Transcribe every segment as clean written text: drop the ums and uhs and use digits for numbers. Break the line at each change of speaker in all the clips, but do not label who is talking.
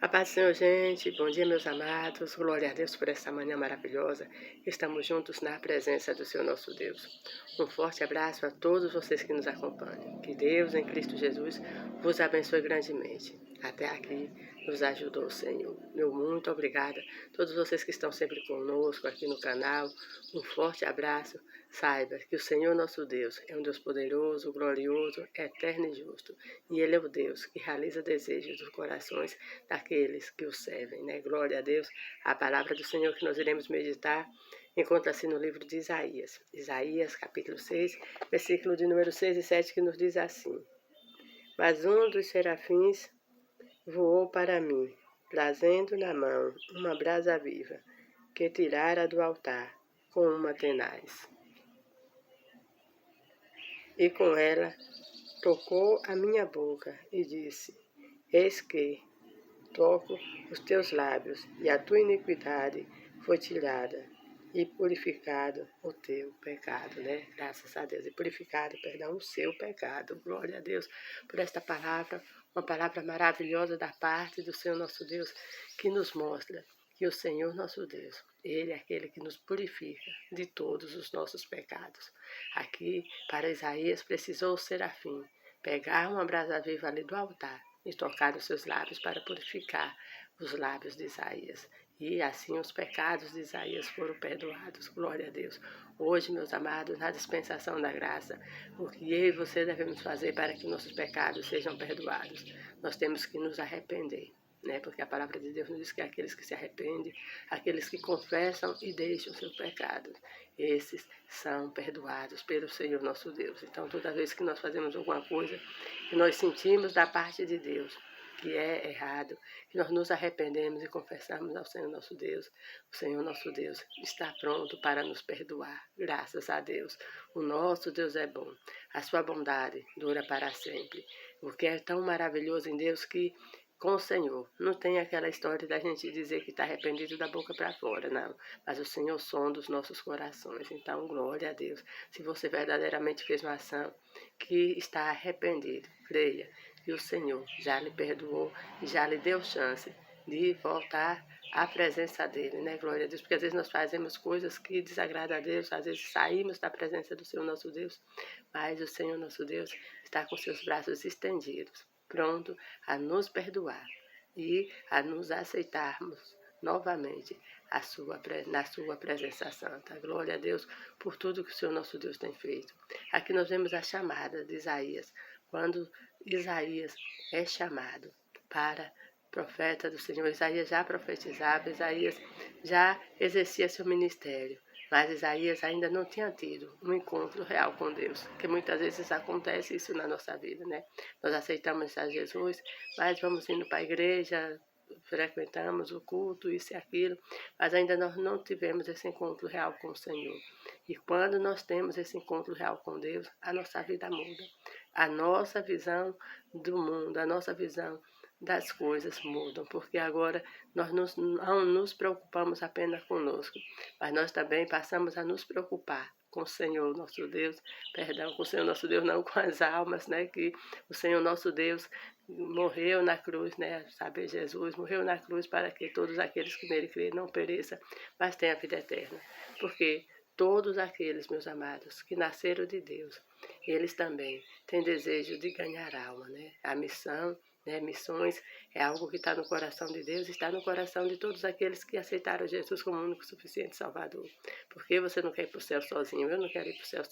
A paz do Senhor, gente. Bom dia, meus amados. Glória a Deus por essa manhã maravilhosa. Estamos juntos na presença do Senhor nosso Deus. Um forte abraço a todos vocês que nos acompanham. Que Deus, em Cristo Jesus, vos abençoe grandemente. Até aqui nos ajudou o Senhor. Meu muito obrigada a todos vocês que estão sempre conosco aqui no canal. Um forte abraço. Saiba que o Senhor nosso Deus é um Deus poderoso, glorioso, eterno e justo. E Ele é o Deus que realiza desejos dos corações daqueles que o servem, né? Glória a Deus. A palavra do Senhor que nós iremos meditar encontra-se no livro de Isaías. Isaías, capítulo 6, versículo de número 6 e 7, que nos diz assim: Mas um dos serafins voou para mim, trazendo na mão uma brasa viva, que tirara do altar com uma tenaz. E com ela tocou a minha boca e disse: Eis que toco os teus lábios, e a tua iniquidade foi tirada, e purificado o teu pecado, né? Graças a Deus, e purificado, perdão, o seu pecado. Glória a Deus por esta palavra, uma palavra maravilhosa da parte do Senhor nosso Deus, que nos mostra que o Senhor nosso Deus, Ele é aquele que nos purifica de todos os nossos pecados. Aqui, para Isaías, precisou o serafim pegar uma brasa viva ali do altar e tocar os seus lábios para purificar os lábios de Isaías. E assim os pecados de Isaías foram perdoados. Glória a Deus. Hoje, meus amados, na dispensação da graça, o que eu e você devemos fazer para que nossos pecados sejam perdoados? Nós temos que nos arrepender, né? Porque a palavra de Deus nos diz que aqueles que se arrependem, aqueles que confessam e deixam o seu pecado, esses são perdoados pelo Senhor nosso Deus. Então, toda vez que nós fazemos alguma coisa que nós sentimos da parte de Deus que é errado, que nós nos arrependemos e confessamos ao Senhor nosso Deus, o Senhor nosso Deus está pronto para nos perdoar. Graças a Deus. O nosso Deus é bom. A sua bondade dura para sempre. Porque é tão maravilhoso em Deus que com o Senhor não tem aquela história da gente dizer que está arrependido da boca para fora, não. Mas o Senhor sonda os nossos corações. Então, glória a Deus. Se você verdadeiramente fez uma ação que está arrependido, creia que o Senhor já lhe perdoou e já lhe deu chance de voltar à presença dele, né? Glória a Deus. Porque às vezes nós fazemos coisas que desagradam a Deus, às vezes saímos da presença do Senhor nosso Deus, mas o Senhor nosso Deus está com seus braços estendidos, pronto a nos perdoar e a nos aceitarmos novamente na sua presença santa. Glória a Deus por tudo que o Senhor nosso Deus tem feito. Aqui nós vemos a chamada de Isaías, quando Isaías é chamado para profeta do Senhor. Isaías já profetizava, Isaías já exercia seu ministério, mas Isaías ainda não tinha tido um encontro real com Deus, porque muitas vezes acontece isso na nossa vida, né? Nós aceitamos a Jesus, mas vamos indo para a igreja, frequentamos o culto, isso e aquilo, mas ainda nós não tivemos esse encontro real com o Senhor. E quando nós temos esse encontro real com Deus, a nossa vida muda. A nossa visão do mundo, a nossa visão das coisas mudam, porque agora nós não nos preocupamos apenas conosco, mas nós também passamos a nos preocupar com o Senhor nosso Deus, perdão, com o Senhor nosso Deus, não com as almas, né, que o Senhor nosso Deus morreu na cruz, né, sabe, Jesus morreu na cruz para que todos aqueles que nele creem não pereçam, mas tenham a vida eterna, porque todos aqueles, meus amados, que nasceram de Deus, eles também têm desejo de ganhar alma, né, a missão, né, missões é algo que está no coração de Deus, está no coração de todos aqueles que aceitaram Jesus como único suficiente Salvador. Porque você não quer ir para o céu sozinho? Eu não quero ir para o céu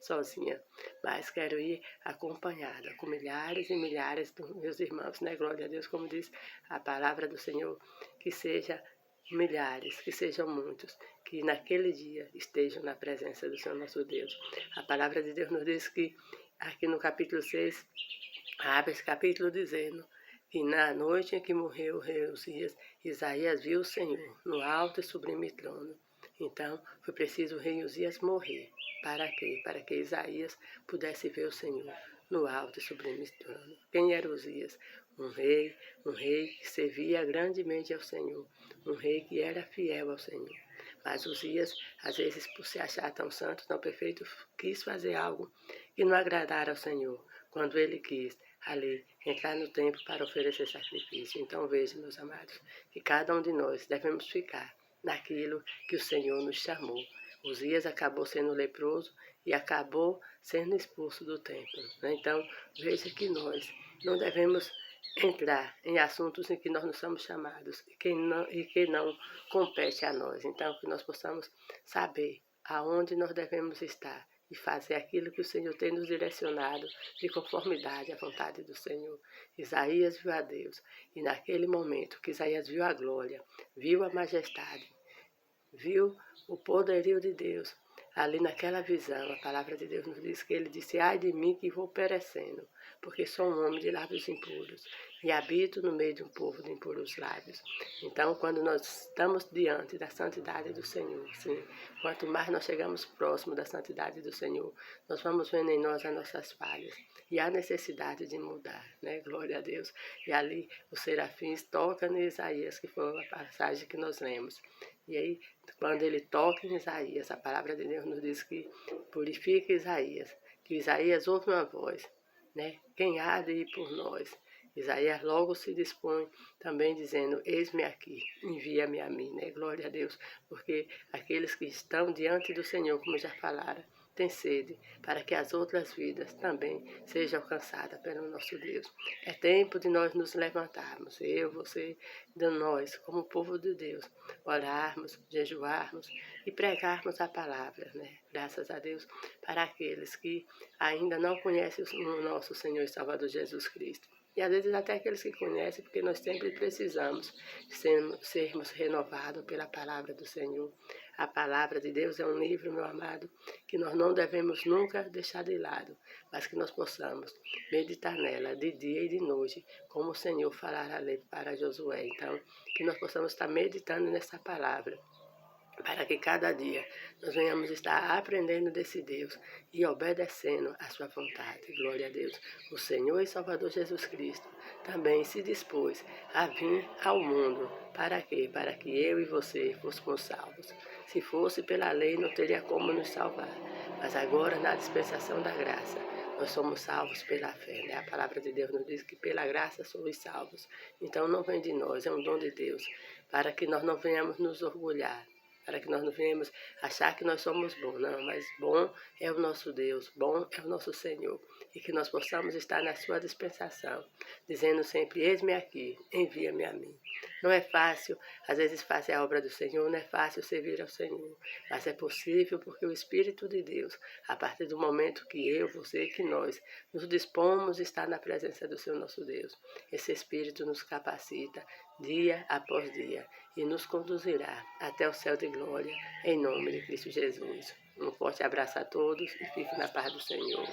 sozinha, mas quero ir acompanhada com milhares e milhares dos meus irmãos, né? Glória a Deus, como diz a palavra do Senhor, que seja milhares, que sejam muitos, que naquele dia estejam na presença do Senhor nosso Deus. A palavra de Deus nos diz que aqui no capítulo 6, abre esse capítulo dizendo que na noite em que morreu o rei Uzias, Isaías viu o Senhor no alto e sublime trono. Então, foi preciso o rei Uzias morrer. Para quê? Para que Isaías pudesse ver o Senhor no alto e sublime trono. Quem era Uzias? Um rei que servia grandemente ao Senhor, um rei que era fiel ao Senhor. Mas Uzias, às vezes, por se achar tão santo, tão perfeito, quis fazer algo que não agradara ao Senhor, quando ele quis ali, entrar no templo para oferecer sacrifício. Então veja, meus amados, que cada um de nós devemos ficar naquilo que o Senhor nos chamou. Uzias acabou sendo leproso e acabou sendo expulso do templo, né? Então veja que nós não devemos entrar em assuntos em que nós não somos chamados e que não compete a nós. Então, que nós possamos saber aonde nós devemos estar e fazer aquilo que o Senhor tem nos direcionado de conformidade à vontade do Senhor. Isaías viu a Deus e naquele momento que Isaías viu a glória, viu a majestade, viu o poderio de Deus, ali naquela visão, a palavra de Deus nos diz que ele disse: ai de mim que vou perecendo, porque sou um homem de lábios impuros e habito no meio de um povo de impuros lábios. Então, quando nós estamos diante da santidade do Senhor, sim, quanto mais nós chegamos próximo da santidade do Senhor, nós vamos vendo em nós as nossas falhas e a necessidade de mudar, né? Glória a Deus. E ali os serafins tocam em Isaías, que foi a passagem que nós lemos. E aí, quando ele toca em Isaías, a palavra de Deus nos diz que purifica Isaías, que Isaías ouve uma voz, né? Quem há de ir por nós? Isaías logo se dispõe também dizendo: eis-me aqui, envia-me a mim, né? Glória a Deus, porque aqueles que estão diante do Senhor, como já falaram, têm sede para que as outras vidas também sejam alcançadas pelo nosso Deus. É tempo de nós nos levantarmos, eu, você, de nós, como povo de Deus, orarmos, jejuarmos e pregarmos a palavra, né? Graças a Deus, para aqueles que ainda não conhecem o nosso Senhor e Salvador Jesus Cristo. E às vezes até aqueles que conhecem, porque nós sempre precisamos sermos renovados pela palavra do Senhor. A palavra de Deus é um livro, meu amado, que nós não devemos nunca deixar de lado, mas que nós possamos meditar nela de dia e de noite, como o Senhor falará para Josué. Então, que nós possamos estar meditando nessa palavra, para que cada dia nós venhamos estar aprendendo desse Deus e obedecendo a sua vontade. Glória a Deus. O Senhor e Salvador Jesus Cristo também se dispôs a vir ao mundo. Para quê? Para que eu e você fôssemos salvos. Se fosse pela lei, não teria como nos salvar. Mas agora, na dispensação da graça, nós somos salvos pela fé, né? A palavra de Deus nos diz que pela graça somos salvos. Então não vem de nós, é um dom de Deus, para que nós não venhamos nos orgulhar, para que nós não venhamos achar que nós somos bons, não, mas bom é o nosso Deus, bom é o nosso Senhor, e que nós possamos estar na sua dispensação, dizendo sempre: eis-me aqui, envia-me a mim. Não é fácil, às vezes, fazer a obra do Senhor, não é fácil servir ao Senhor, mas é possível porque o Espírito de Deus, a partir do momento que eu, você, que nós nos dispomos a estar na presença do Senhor nosso Deus, esse Espírito nos capacita dia após dia e nos conduzirá até o céu de glória, em nome de Cristo Jesus. Um forte abraço a todos e fique na paz do Senhor.